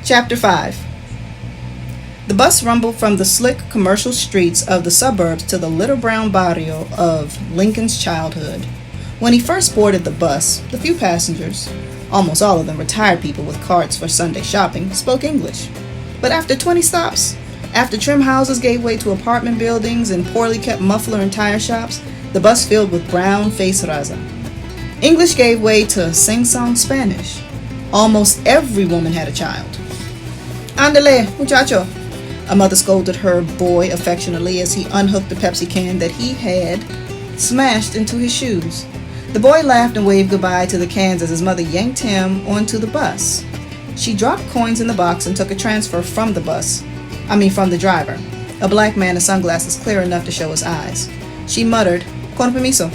Chapter 5. The bus rumbled from the slick commercial streets of the suburbs to the little brown barrio of Lincoln's childhood. When he first boarded the bus, the few passengers, almost all of them retired people with carts for Sunday shopping, spoke English. But after 20 stops, after trim houses gave way to apartment buildings and poorly kept muffler and tire shops, the bus filled with brown-faced raza. English gave way to sing-song Spanish. Almost every woman had a child. Ándale, muchacho, a mother scolded her boy affectionately as he unhooked the Pepsi can that he had smashed into his shoes. The boy laughed and waved goodbye to the cans as his mother yanked him onto the bus. She dropped coins in the box and took a transfer from the driver, a black man in sunglasses clear enough to show his eyes. She muttered, con permiso,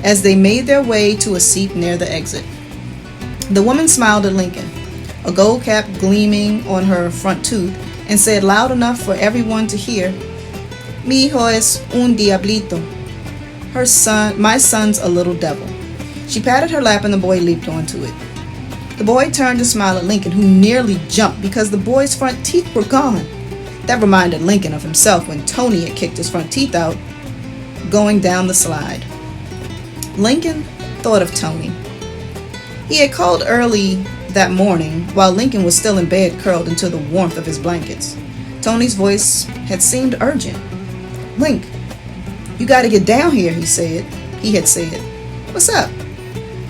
as they made their way to a seat near the exit. The woman smiled at Lincoln, a gold cap gleaming on her front tooth, and said loud enough for everyone to hear, Mi hijo es un diablito. My son's a little devil. She patted her lap and the boy leaped onto it. The boy turned to smile at Lincoln, who nearly jumped because the boy's front teeth were gone. That reminded Lincoln of himself when Tony had kicked his front teeth out going down the slide. Lincoln thought of Tony. He had called early that morning while Lincoln was still in bed curled into the warmth of his blankets. Tony's voice had seemed urgent. Link, you gotta get down here, he had said. What's up?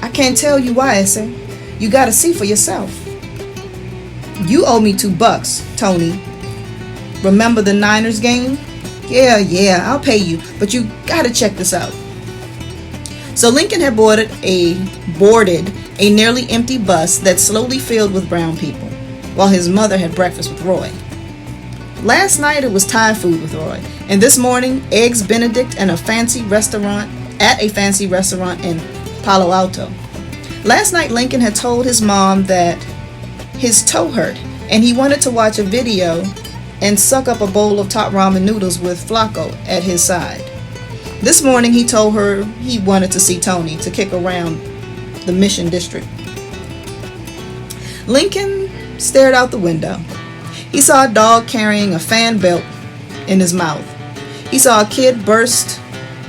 I can't tell you why, I say. You gotta see for yourself. You owe me $2, Tony. Remember the Niners game? Yeah, I'll pay you, but you gotta check this out. So Lincoln had boarded a nearly empty bus that slowly filled with brown people, while his mother had breakfast with Roy. Last night it was Thai food with Roy, and this morning eggs Benedict at a fancy restaurant in Palo Alto. Last night Lincoln had told his mom that his toe hurt, and he wanted to watch a video and suck up a bowl of top ramen noodles with Flaco at his side. This morning he told her he wanted to see Tony to kick around the Mission District. Lincoln stared out the window. He saw a dog carrying a fan belt in his mouth. He saw a kid burst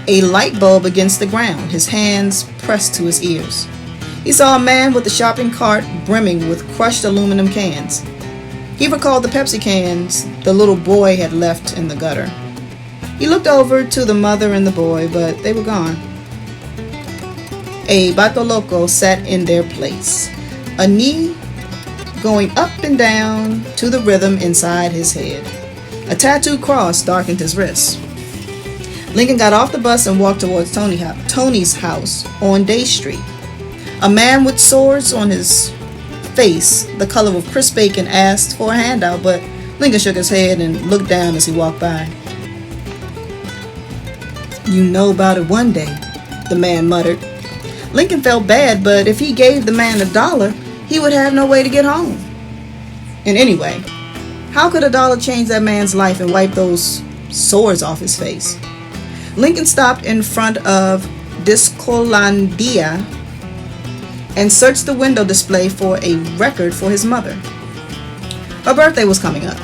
a light bulb against the ground, his hands pressed to his ears. He saw a man with a shopping cart brimming with crushed aluminum cans. He recalled the Pepsi cans the little boy had left in the gutter. He looked over to the mother and the boy, but they were gone. A vato loco sat in their place, a knee going up and down to the rhythm inside his head. A tattooed cross darkened his wrist. Lincoln got off the bus and walked towards Tony's house on Day Street. A man with sores on his face, the color of crisp bacon, asked for a handout, but Lincoln shook his head and looked down as he walked by. You know about it one day, the man muttered. Lincoln felt bad, but if he gave the man $1, he would have no way to get home. And anyway, how could $1 change that man's life and wipe those sores off his face? Lincoln stopped in front of Discolandia and searched the window display for a record for his mother. Her birthday was coming up,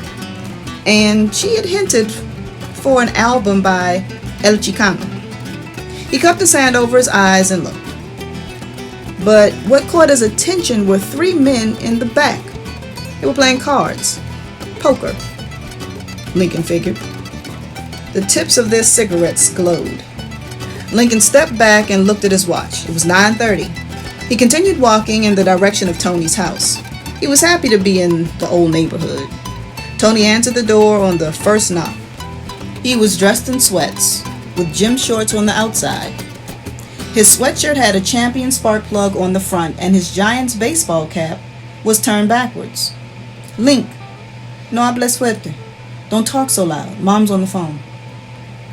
and she had hinted for an album by El Chicano. He cupped his hand over his eyes and looked. But what caught his attention were 3 men in the back. They were playing cards. Poker, Lincoln figured. The tips of their cigarettes glowed. Lincoln stepped back and looked at his watch. It was 9:30. He continued walking in the direction of Tony's house. He was happy to be in the old neighborhood. Tony answered the door on the first knock. He was dressed in sweats, with gym shorts on the outside. His sweatshirt had a champion spark plug on the front, and his Giants baseball cap was turned backwards. Link, no hables fuerte. Don't talk so loud. Mom's on the phone.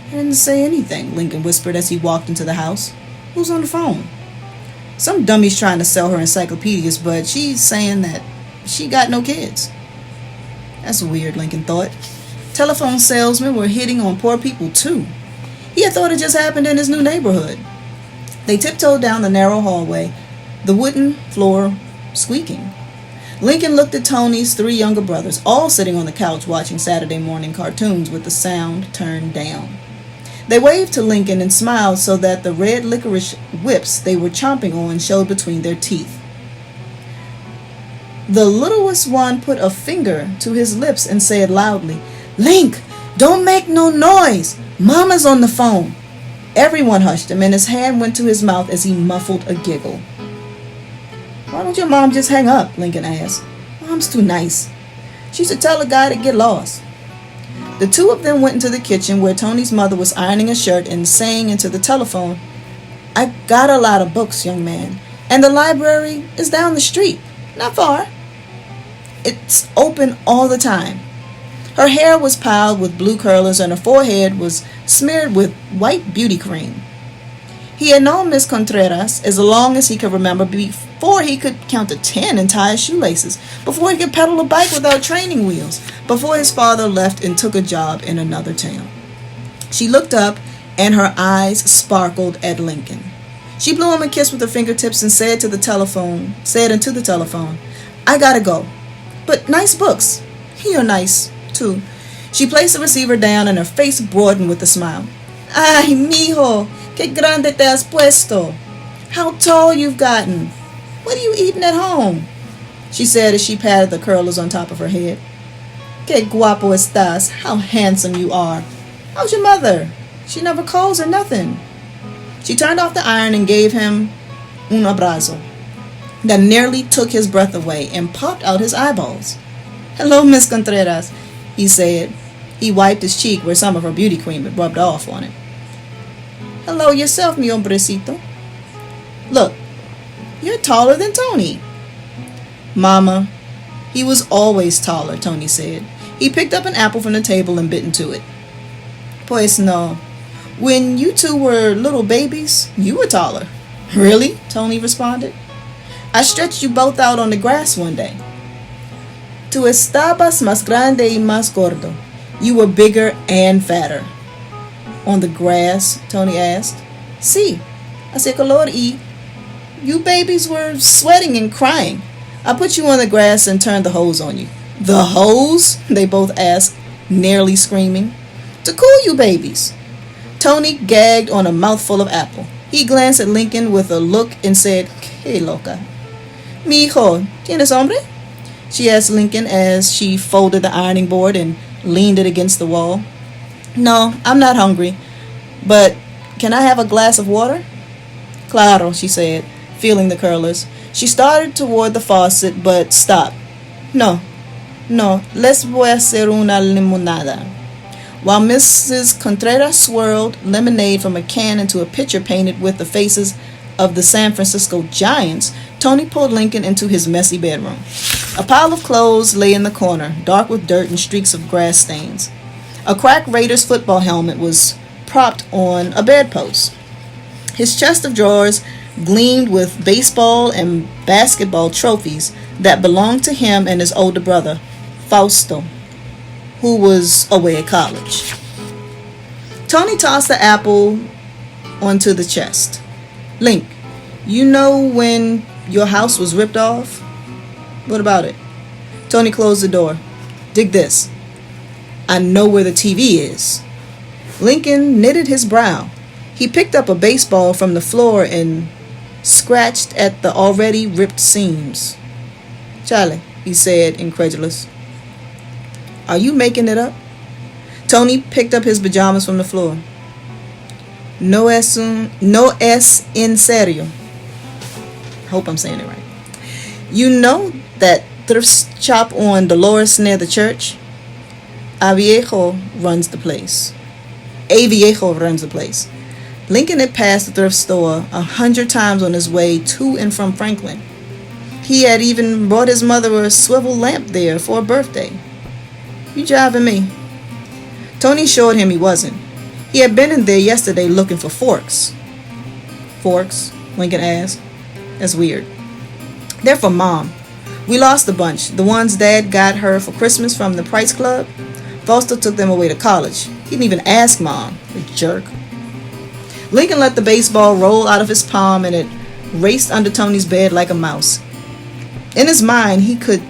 I didn't say anything, Lincoln whispered as he walked into the house. Who's on the phone? Some dummy's trying to sell her encyclopedias, but she's saying that she got no kids. That's weird, Lincoln thought. Telephone salesmen were hitting on poor people too. He had thought it just happened in his new neighborhood. They tiptoed down the narrow hallway, the wooden floor squeaking. Lincoln looked at Tony's three younger brothers, all sitting on the couch watching Saturday morning cartoons with the sound turned down. They waved to Lincoln and smiled so that the red licorice whips they were chomping on showed between their teeth. The littlest one put a finger to his lips and said loudly, "Link, don't make no noise. Mama's on the phone." Everyone hushed him, and his hand went to his mouth as he muffled a giggle. "Why don't your mom just hang up?" Lincoln asked. "Mom's too nice. She should tell a guy to get lost." The two of them went into the kitchen where Tony's mother was ironing a shirt and saying into the telephone, "I got a lot of books, young man, and the library is down the street, not far. It's open all the time." Her hair was piled with blue curlers and her forehead was smeared with white beauty cream. He had known Miss Contreras as long as he could remember before he could count to 10 and tie his shoelaces, before he could pedal a bike without training wheels, before his father left and took a job in another town. She looked up and her eyes sparkled at Lincoln. She blew him a kiss with her fingertips and said into the telephone, "I gotta go. But nice books. You're nice, too." She placed the receiver down and her face broadened with a smile. "Ay, mijo, que grande te has puesto. How tall you've gotten. What are you eating at home?" she said as she patted the curlers on top of her head. "Que guapo estás. How handsome you are. How's your mother? She never calls or nothing." She turned off the iron and gave him un abrazo that nearly took his breath away and popped out his eyeballs. "Hello, Miss Contreras," he said. He wiped his cheek where some of her beauty cream had rubbed off on it. "Hello yourself, mi hombrecito. Look, you're taller than Tony." "Mama, he was always taller," Tony said. He picked up an apple from the table and bit into it. "Pues no. When you two were little babies, you were taller." "Really?" Tony responded. "I stretched you both out on the grass one day." "Tú estabas más grande y más gordo." "You were bigger and fatter." "On the grass?" Tony asked. "Sí, hacía calor y you babies were sweating and crying. I put you on the grass and turned the hose on you." "The hose?" they both asked, nearly screaming. "To cool you babies." Tony gagged on a mouthful of apple. He glanced at Lincoln with a look and said, "Que loca." "Mi hijo, ¿tienes hambre?" she asked Lincoln as she folded the ironing board and leaned it against the wall. "No, I'm not hungry, but can I have a glass of water?" "Claro," she said, feeling the curlers. She started toward the faucet, but stopped. No, les voy a hacer una limonada." While Mrs. Contreras swirled lemonade from a can into a pitcher painted with the faces of the San Francisco Giants, Tony pulled Lincoln into his messy bedroom. A pile of clothes lay in the corner, dark with dirt and streaks of grass stains. A cracked Raiders football helmet was propped on a bedpost. His chest of drawers gleamed with baseball and basketball trophies that belonged to him and his older brother, Fausto, who was away at college. Tony tossed the apple onto the chest. "Link, you know when your house was ripped off?" "What about it?" Tony closed the door. "Dig this. I know where the TV is." Lincoln knitted his brow. He picked up a baseball from the floor and scratched at the already ripped seams. "Charlie," he said, incredulous. "Are you making it up?" Tony picked up his pajamas from the floor. No es en serio." I hope I'm saying it right. "You know that thrift shop on Dolores near the church? A Viejo runs the place." Lincoln had passed the thrift store 100 times on his way to and from Franklin. He had even brought his mother a swivel lamp there for a birthday. "You jiving me?" Tony assured him he wasn't. He had been in there yesterday looking for forks. "Forks?" Lincoln asked. "That's weird." "They're for Mom. We lost a bunch. The ones Dad got her for Christmas from the Price Club. Fausto took them away to college. He didn't even ask Mom. The jerk." Lincoln let the baseball roll out of his palm and it raced under Tony's bed like a mouse. In his mind, he could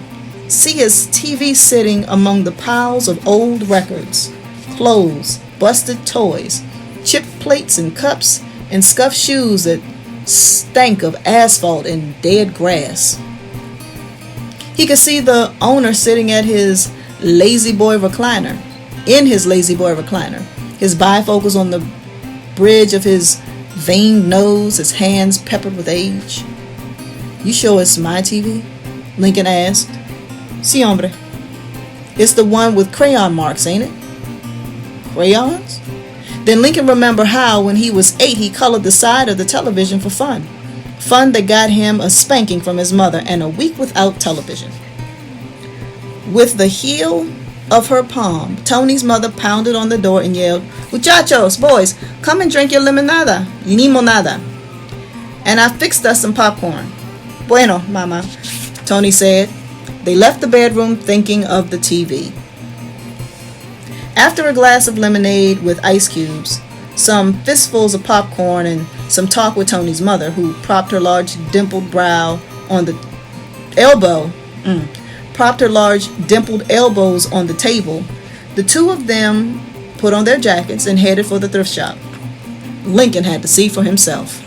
see his TV sitting among the piles of old records, clothes, busted toys, chipped plates and cups, and scuffed shoes that stank of asphalt and dead grass. He could see the owner sitting at his lazy boy recliner, his bifocals on the bridge of his veined nose, his hands peppered with age. "You sure it's my TV?" Lincoln asked. "Si, hombre. It's the one with crayon marks, ain't it?" "Crayons?" Then Lincoln remembered how, when he was 8, he colored the side of the television for fun. Fun that got him a spanking from his mother and a week without television. With the heel of her palm, Tony's mother pounded on the door and yelled, "Muchachos, boys, come and drink your limonada. And I fixed us some popcorn." "Bueno, mama," Tony said. They left the bedroom thinking of the TV. After a glass of lemonade with ice cubes, some fistfuls of popcorn, and some talk with Tony's mother, who propped her large dimpled elbows on the table, the two of them put on their jackets and headed for the thrift shop. Lincoln had to see for himself.